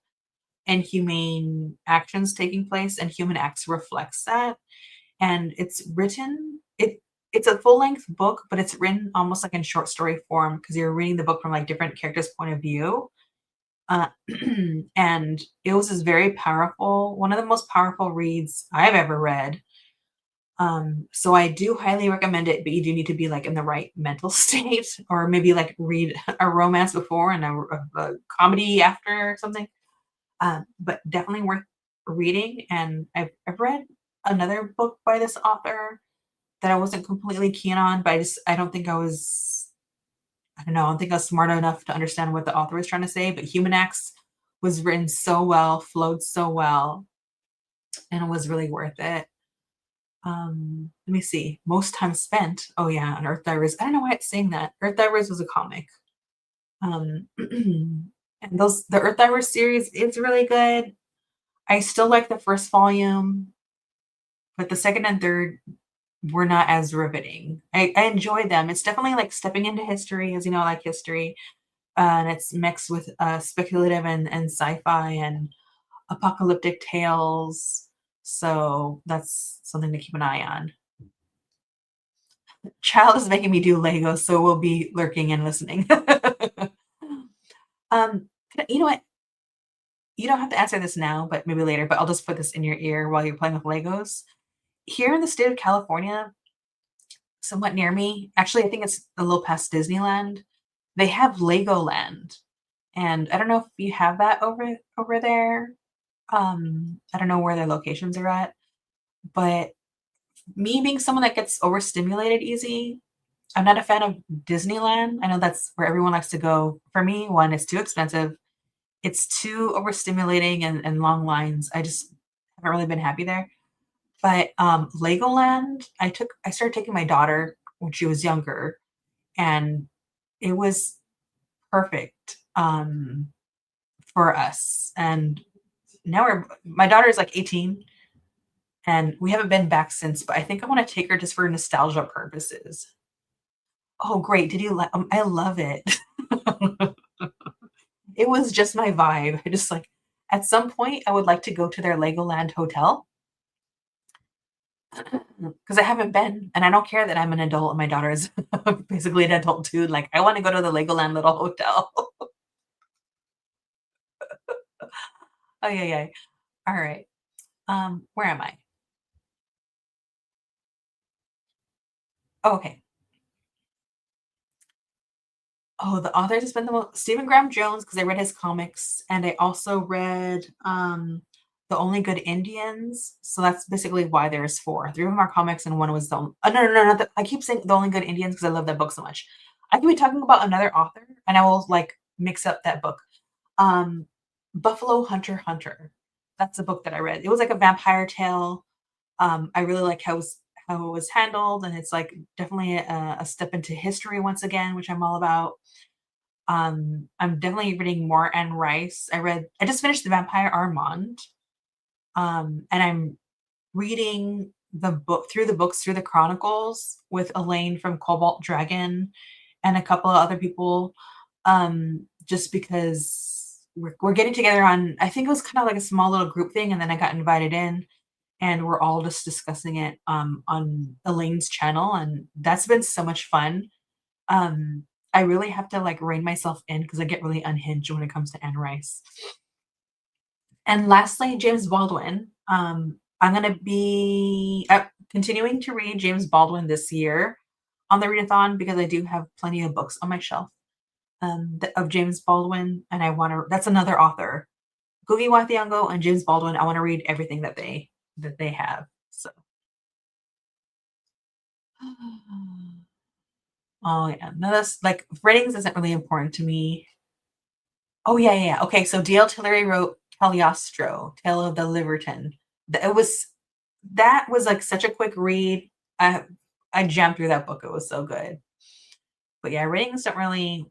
inhumane actions taking place, and Human Acts reflects that. And it's a full-length book, but it's written almost like in short story form because you're reading the book from, like, different characters' point of view. Uh, and it was just very powerful, one of the most powerful reads I've ever read. So I do highly recommend it, but you do need to be, like, in the right mental state, or maybe, like, read a romance before and a comedy after or something. But definitely worth reading, and I've read another book by this author that I wasn't completely keen on, but I don't think I don't know, I don't think I was smart enough to understand what the author was trying to say, but Human Acts was written so well, flowed so well, and it was really worth it. Let me see, Most Time Spent. Oh, yeah, on Earth Divers. I don't know why it's saying that. Earth Divers was a comic. And the Earth Divers series is really good. I still like the first volume, but the second and third were not as riveting. I enjoyed them. It's definitely like stepping into history, as you know, I like history, and it's mixed with speculative and sci-fi and apocalyptic tales. So that's something to keep an eye on. Child is making me do Legos, so we'll be lurking and listening. um, you know what? You don't have to answer this now, but maybe later, but I'll just put this in your ear while you're playing with Legos. Here in the state of California, somewhat near me, actually, I think it's a little past Disneyland, they have Legoland, and I don't know if you have that over there. I don't know where their locations are at, but me being someone that gets overstimulated easy, I'm not a fan of Disneyland. I know that's where everyone likes to go. For me, 1, it's too expensive. It's too overstimulating and long lines. I just haven't really been happy there. But, Legoland, I started taking my daughter when she was younger, and it was perfect, for us, and now my daughter is, like, 18, and we haven't been back since, but I think I wanna take her just for nostalgia purposes. Oh, great. Did you I love it. It was just my vibe. I just, like at some point, I would like to go to their Legoland hotel because I haven't been, and I don't care that I'm an adult and my daughter is basically an adult too, like, I wanna go to the Legoland little hotel. Oh, yeah, yeah. Alright. Where am I? Oh, okay. Oh, the author has been the most Stephen Graham Jones, because I read his comics, and I also read, The Only Good Indians, so that's basically why there's 4. 3 of them are comics and 1 was the on no, no, no, not the I keep saying The Only Good Indians because I love that book so much. I could be talking about another author, and I will, like, mix up that book. Um, Buffalo Hunter Hunter. That's the book that I read. It was like a vampire tale. I really like how it was handled, and it's, like, definitely a step into history once again, which I'm all about. I'm definitely reading more Anne Rice. I just finished The Vampire Armand, and I'm reading the books through the chronicles with Elaine from Cobalt Dragon and a couple of other people, just because we're getting together on I think it was kind of like a small little group thing, and then I got invited in, and we're all just discussing it, on Elaine's channel, and that's been so much fun. Um, I really have to, like, rein myself in because I get really unhinged when it comes to Anne Rice. And lastly, James Baldwin. I'm gonna be, continuing to read James Baldwin this year on the Readathon because I do have plenty of books on my shelf, of James Baldwin, and I wanna that's another author. Ngugi wa Thiong'o and James Baldwin, I wanna read everything that they have, so Oh, yeah. No, that's like, ratings isn't really important to me. Oh, yeah, yeah, yeah. Okay, so D.L. Tillery wrote Cagliostro, Tale of the Libertin. That was, like, such a quick read. I I jammed through that book, it was so good. But, yeah, ratings don't really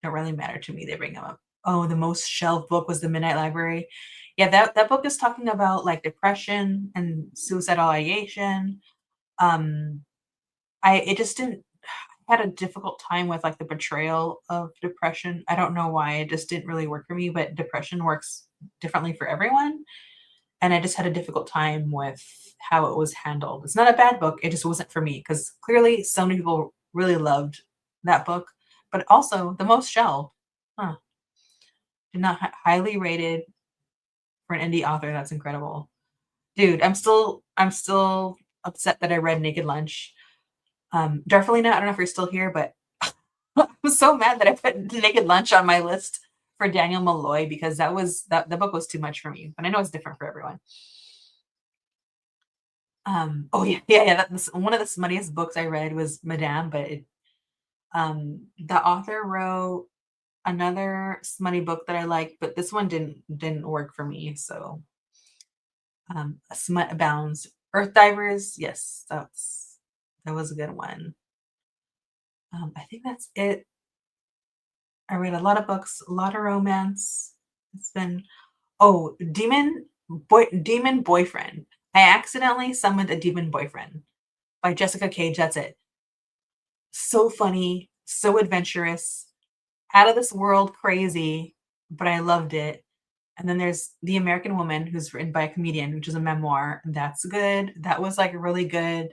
matter to me, they bring them up. Oh, the most shelved book was The Midnight Library. Yeah, that book is talking about, like, depression and suicidal ideation. Um, I it just didn't had a difficult time with, like, the portrayal of depression. I don't know why, it just didn't really work for me, but depression works differently for everyone, and I just had a difficult time with how it was handled. It's not a bad book, it just wasn't for me because clearly so many people really loved that book, but also the most shelved. Huh, did not highly rated for an indie author, that's incredible. Dude, I'm still upset that I read Naked Lunch. Darfelina, I don't know if you're still here, but I was so mad that I put Naked Lunch on my list for Daniel Malloy because that the book was too much for me, but I know it's different for everyone. Oh yeah, yeah, yeah. That's one of the smuttiest books I read was Madame, but the author wrote another smutty book that I liked, but this one didn't work for me. So, Smut Abounds. Earth Divers, yes, that was a good one. I think that's it. I read a lot of books, a lot of romance. It's been Oh, Demon Boyfriend. I accidentally summoned a demon boyfriend by Jessica Cage, that's it. So funny, so adventurous, out of this world crazy, but I loved it. And then there's The American Woman, who's written by a comedian, which is a memoir. That's good. That was, like, really good.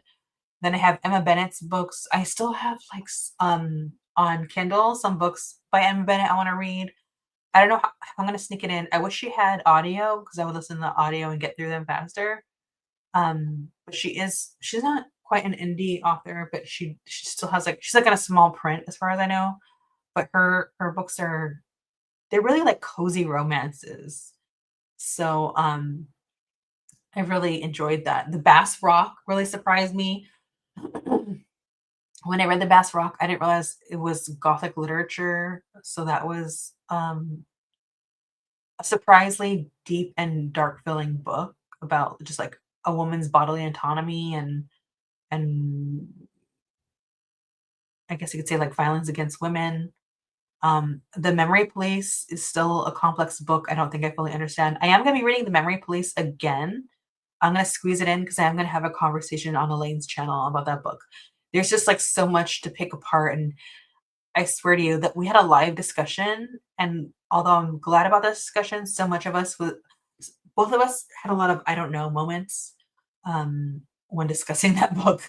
Then I have Emma Bennett's books. I still have, like, on Kindle, some books by Emma Bennett I wanna read. I don't know how I'm gonna sneak it in. I wish she had audio because I would listen to the audio and get through them faster. But she's not quite an indie author, but she still has, like she's, like, in a small print as far as I know, but her books they're really, like, cozy romances. So, I really enjoyed that. The Bass Rock really surprised me. When I read The Bass Rock, I didn't realize it was Gothic literature, so that was, a surprisingly deep and dark feeling book about just, like, a woman's bodily autonomy and I guess you could say, like, violence against women. The Memory Police is still a complex book I don't think I fully understand. I am gonna be reading The Memory Police again. I'm gonna squeeze it in because I am gonna have a conversation on Elaine's channel about that book. There's just, like, so much to pick apart, and I swear to you that we had a live discussion, and although I'm glad about this discussion, so much of us was both of us had a lot of "I don't know" moments, when discussing that book.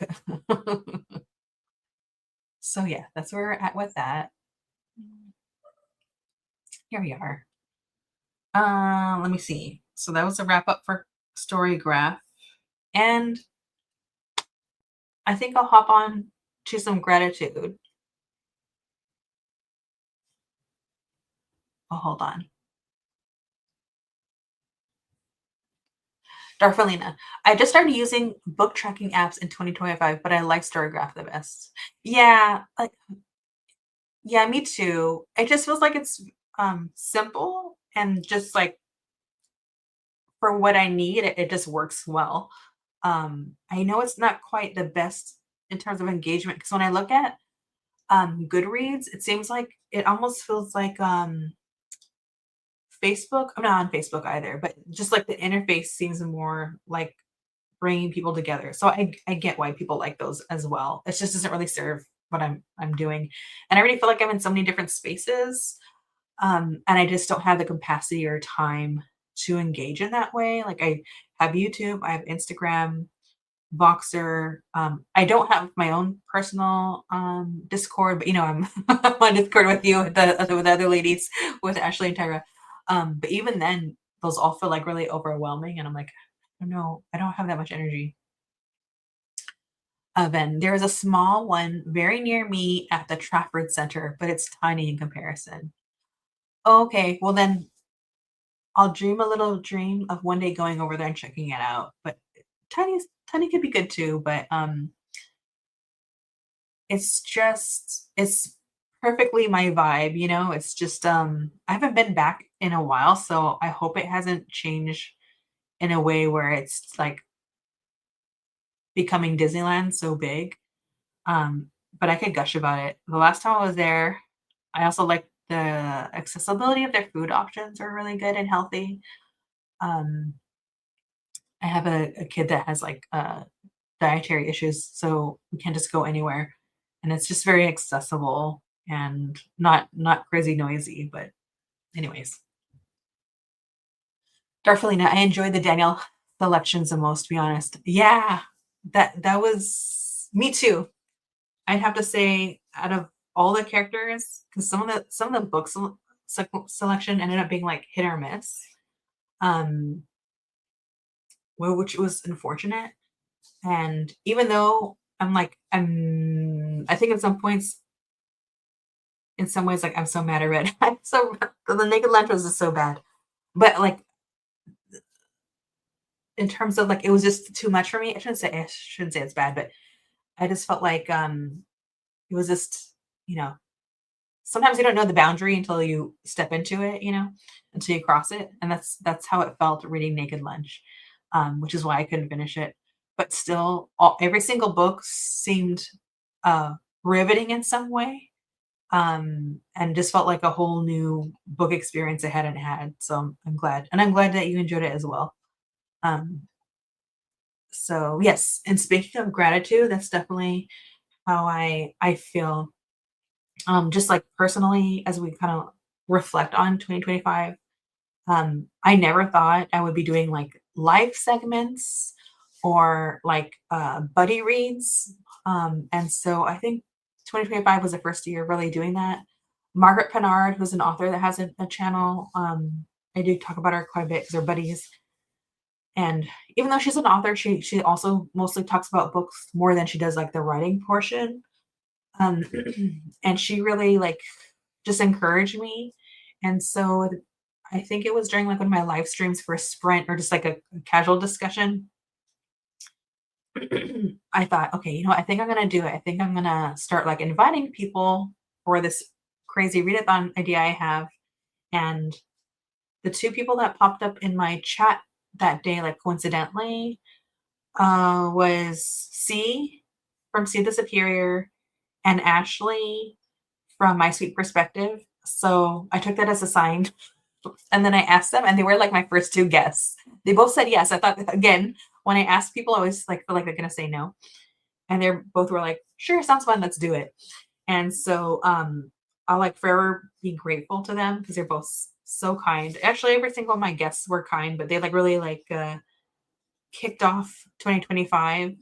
So, yeah, that's where we're at with that. Here we are. Let me see. So that was a wrap up for StoryGraph, and I think I'll hop on to some gratitude. Oh, hold on. Darfalina. I just started using book tracking apps in 2025, but I like StoryGraph the best. Yeah, like yeah, me too. It just feels like it's simple and just like for what I need, it just works well. I know it's not quite the best in terms of engagement because when I look at Goodreads, it seems like it almost feels like Facebook. I'm not on Facebook either, but just like the interface seems more like bringing people together. So I get why people like those as well. It just doesn't really serve what I'm doing, and I already feel like I'm in so many different spaces, and I just don't have the capacity or time to engage in that way. Like I have YouTube, I have Instagram, Voxer. I don't have my own personal Discord, but I'm I'm on Discord with you with the other ladies with Ashley and Tyra. But even then, those all feel like really overwhelming, and I'm like, I don't know, I don't have that much energy. Then there is a small one very near me at the Trafford Center, but it's tiny in comparison. Okay, well then I'll dream a little dream of one day going over there and checking it out. But tiny could be good too. But it's perfectly my vibe. It's just, I haven't been back in a while, so I hope it hasn't changed in a way where it's, like, becoming Disneyland so big, but I could gush about it. The last time I was there, I also like the accessibility of their food options are really good and healthy. Um, I have a kid that has, like, dietary issues, so we can't just go anywhere, and it's just very accessible and not crazy noisy, but anyways. Darfalina, I enjoyed the Daniel selections the most, to be honest. Yeah, that was me too. I'd have to say out of all the characters, because some of the book selection ended up being, like, hit or miss, um, which was unfortunate, and even though I think at some points in some ways, like, I'm so mad I read. I'm so the Naked Lunch was just so bad. But, like, in terms of, like, it was just too much for me. I shouldn't say it's bad, but I just felt like, it was just, you know, sometimes you don't know the boundary until you step into it, until you cross it, and that's how it felt reading Naked Lunch, which is why I couldn't finish it. But still, every single book seemed, uh, riveting in some way. And just felt like a whole new book experience I hadn't had. So I'm glad, and I'm glad that you enjoyed it as well. Um, so yes, and speaking of gratitude, that's definitely how I feel. Just like personally, as we kind of reflect on 2025, I never thought I would be doing like live segments or like buddy reads. And so I think 2025 was the first year really doing that. Margaret Pennard, who's an author that has a channel. I do talk about her quite a bit because they're buddies. And even though she's an author, she also mostly talks about books more than she does like the writing portion. Um, and she really like just encouraged me. And so I think it was during like one of my live streams for a sprint or just like a casual discussion. I thought, okay, you know what? I think I'm gonna do it. I think I'm gonna start like inviting people for this crazy readathon idea I have. And the two people that popped up in my chat that day, like coincidentally, was C from See the Superior and Ashley from My Sweet Perspective. So I took that as a sign. And then I asked them, and they were like my first two guests. They both said yes. I thought, again, when I ask people, I always like feel like they're gonna say no. And they're both were like, sure, sounds fun, let's do it. And so I'll like forever be grateful to them because they're both so kind. Actually, every single of my guests were kind, but they like really like kicked off 2025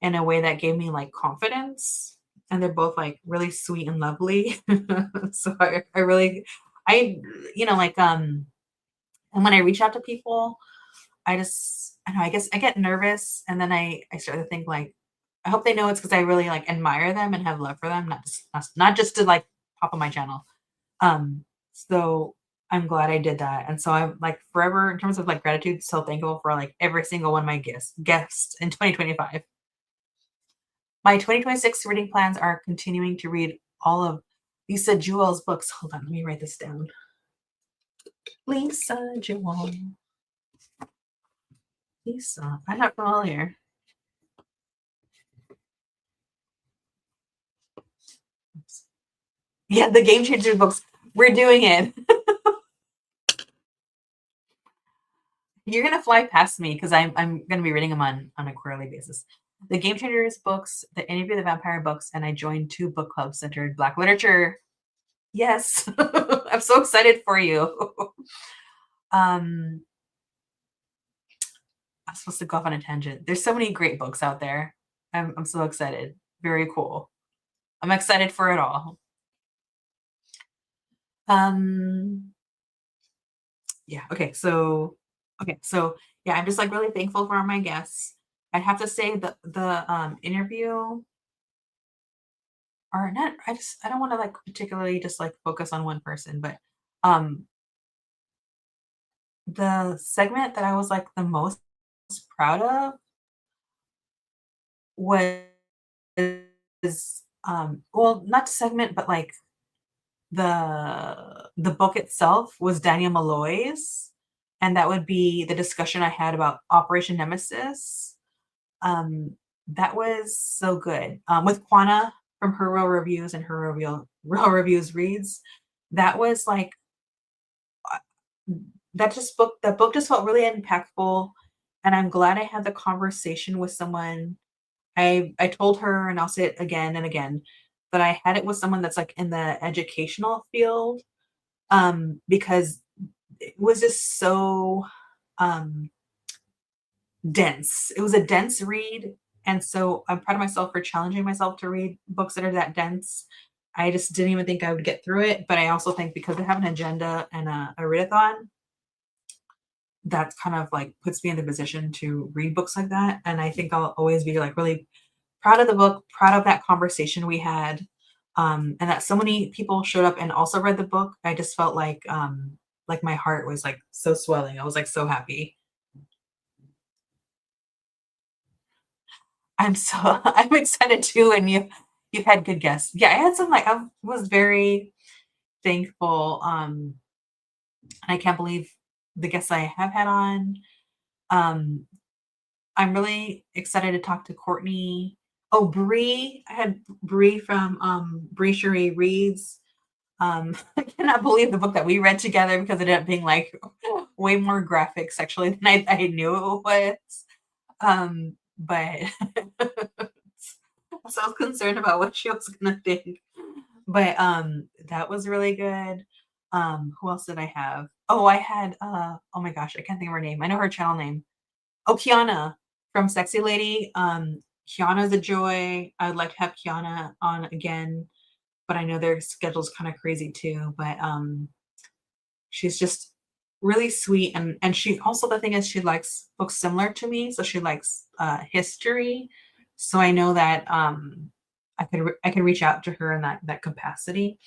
in a way that gave me like confidence. And they're both like really sweet and lovely. So I really you know like and when I reach out to people, I don't know, I guess I get nervous and then I start to think like I hope they know it's because I really like admire them and have love for them, not just to like pop on my channel. So I'm glad I did that. And so I'm like forever in terms of like gratitude, so thankful for like every single one of my guests in 2025. My 2026 reading plans are continuing to read all of Lisa Jewell's books. Hold on, let me write this down. Lisa Jewell. Lisa, I'm not familiar. Yeah, the Game Changer books. We're doing it. You're gonna fly past me because I'm gonna be reading them on a quarterly basis. The Game Changers books, the Interview the Vampire books, and I joined 2 book clubs centered Black literature. Yes, I'm so excited for you. I'm supposed to go off on a tangent. There's so many great books out there. I'm so excited. Very cool. I'm excited for it all. Um, yeah. Okay. So yeah, I'm just like really thankful for all my guests. I'd have to say the interview or not. I don't want to like particularly just like focus on one person, but um the segment that I was like the most proud of was well, not segment, but like the book itself was Daniel Malloy's, and that would be the discussion I had about Operation Nemesis. Um, that was so good. With Quana from Her Real Reviews and Her Real Reviews Reads. That was like that book just felt really impactful, and I'm glad I had the conversation with someone. I told her, and I'll say it again and again, that I had it with someone that's like in the educational field, because it was just so um dense. It was a dense read, and so I'm proud of myself for challenging myself to read books that are that dense. I just didn't even think I would get through it, but I also think because I have an agenda and a readathon, that's kind of like puts me in the position to read books like that. And I think I'll always be like really proud of the book, proud of that conversation we had, and that so many people showed up and also read the book. I just felt like my heart was like so swelling. I was like so happy. I'm so I'm excited too, and you had good guests. Yeah, I had some like I was very thankful. And I can't believe the guests I have had on. Um, I'm really excited to talk to Courtney. Oh, Bree. I had Bree from Bree Cherie Reads. I cannot believe the book that we read together because it ended up being like way more graphic sexually than I knew it was. But so I was concerned about what she was gonna think. But that was really good. Who else did I have? Oh, I had oh my gosh, I can't think of her name. I know her channel name. Oh, Kiana from Sexy Lady. Kiana's a joy. I'd like to have Kiana on again. but I know their schedule's kind of crazy too. But she's just really sweet, and she also, the thing is, she likes books similar to me, so she likes history. So I know that I could reach out to her in that capacity.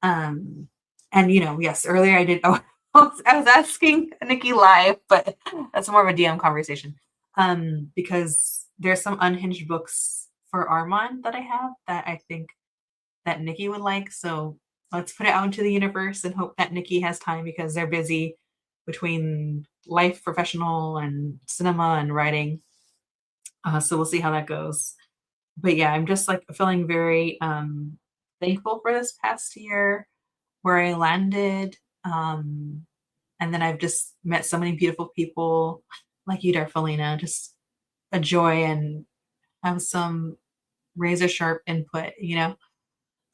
Um, and yes, earlier I did. Oh, I was asking Nikki live, but that's more of a DM conversation. Because there's some unhinged books for Armand that I have that I think that Nikki would like. So let's put it out into the universe and hope that Nikki has time because they're busy between life, professional, and cinema and writing. So we'll see how that goes. But yeah, I'm just like feeling very thankful for this past year where I landed. And then I've just met so many beautiful people like you, Darfelina, just a joy and have some razor sharp input.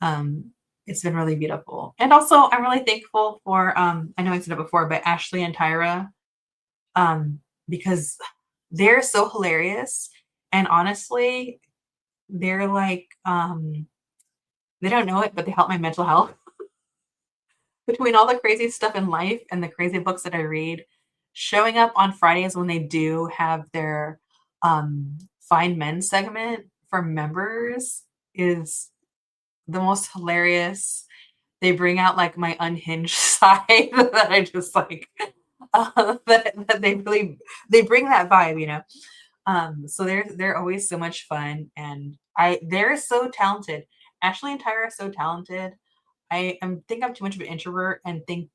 Um, it's been really beautiful. And also I'm really thankful for I know I said it before, but Ashley and Tyra, um, because they're so hilarious. And honestly, they're like they don't know it, but they help my mental health. Between all the crazy stuff in life and the crazy books that I read, showing up on Fridays when they do have their Find Men segment for members is the most hilarious. They bring out like my unhinged side that I just like that they bring that vibe. So they're always so much fun, and they're so talented. Ashley and Tyra are so talented. think I'm too much of an introvert and think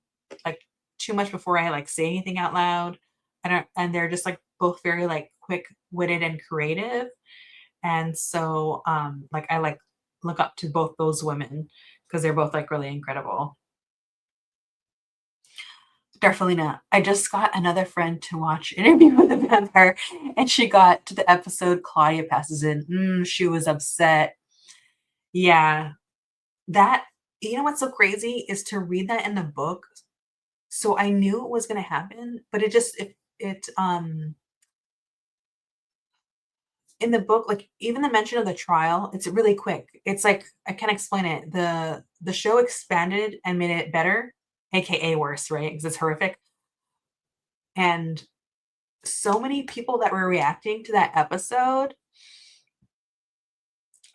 like too much before I like say anything out loud. And they're just like both very like quick witted and creative. And so like I like look up to both those women because they're both like really incredible. Definitely not. I just got another friend to watch Interview with a Vampire, and she got to the episode Claudia passes in. She was upset. Yeah, that what's so crazy is to read that in the book. So I knew it was gonna happen, but it in the book, like even the mention of the trial, it's really quick. It's like I can't explain it. The show expanded and made it better, aka worse, right? Because it's horrific. And so many people that were reacting to that episode,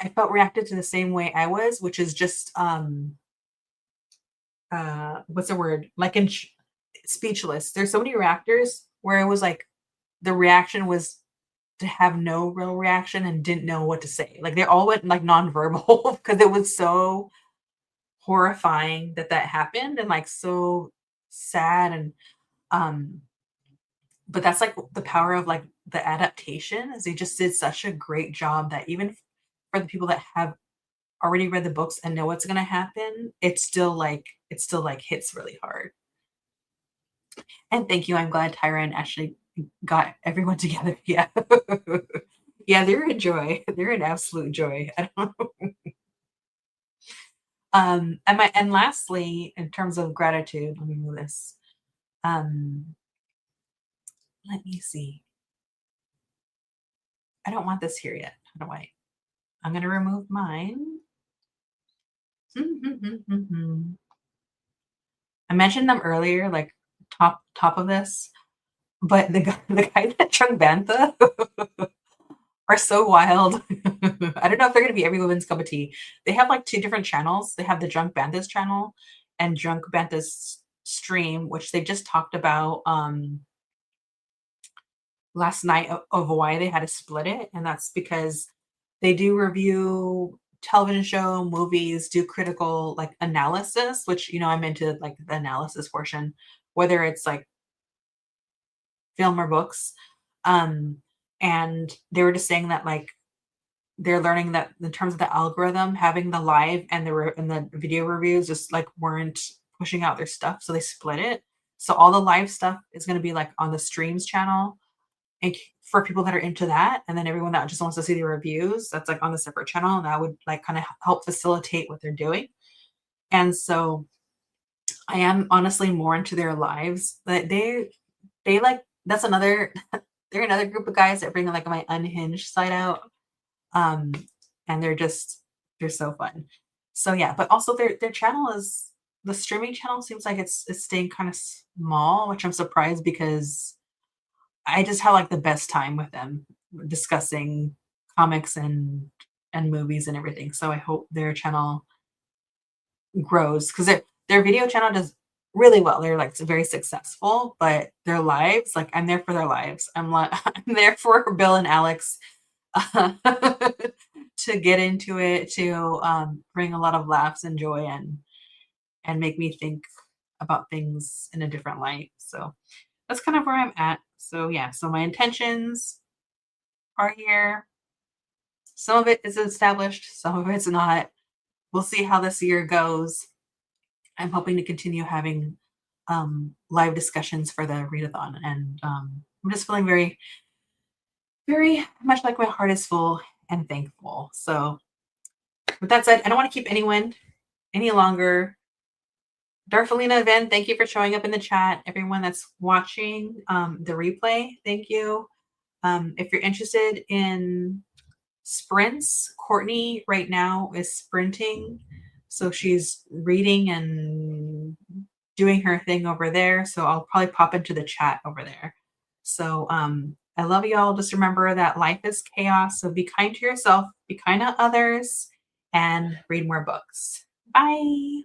I felt reacted to the same way I was, which is just what's the word? Like speechless. There's so many reactors where it was like the reaction was to have no real reaction and didn't know what to say. Like they all went like nonverbal because it was so horrifying that happened and like so sad and um but that's like the power of like the adaptation is they just did such a great job that even for the people that have already read the books and know what's going to happen, it still like hits really hard. And thank you. I'm glad Tyra and Ashley got everyone together. Yeah. Yeah, they're a joy. They're an absolute joy. I don't know. And lastly, in terms of gratitude, let me move this. Um, let me see. I don't want this here yet. How do I? I'm gonna remove mine. I mentioned them earlier, like top of this, but the guy that drunk Bantha are so wild. I don't know if they're gonna be every woman's cup of tea. They have like two different channels. They have the Drunk Bantha's channel and Drunk Bantha's stream, which they just talked about last night of why they had to split it, and that's because they do review television show, movies, do critical like analysis, which I'm into like the analysis portion, whether it's like film or books. Um, and they were just saying that like they're learning that in terms of the algorithm, having the live and the video reviews just like weren't pushing out their stuff, so they split it. So all the live stuff is going to be like on the streams channel, and for people that are into that, and then everyone that just wants to see the reviews, that's like on the separate channel, and that would like kind of help facilitate what they're doing. And so I am honestly more into their lives, but they like that's another they're another group of guys that bring like my unhinged side out. Um, and they're so fun. So yeah, but also their channel is the streaming channel seems like it's staying kind of small, which I'm surprised because I just had like the best time with them discussing comics and movies and everything. So I hope their channel grows because their video channel does really well. They're like very successful, but their lives, like I'm there for their lives. I'm like I'm there for Bill and Alex to get into it, to bring a lot of laughs and joy and make me think about things in a different light. So that's kind of where I'm at. So yeah, so my intentions are here. Some of it is established, some of it's not. We'll see how this year goes. I'm hoping to continue having live discussions for the readathon, and I'm just feeling very, very much like my heart is full and thankful. So, with that said, I don't want to keep anyone any longer. Darfelina, Ven, thank you for showing up in the chat. Everyone that's watching the replay, thank you. If you're interested in sprints, Courtney right now is sprinting. So she's reading and doing her thing over there. So I'll probably pop into the chat over there. So I love you all. Just remember that life is chaos. So be kind to yourself, be kind to others, and read more books. Bye.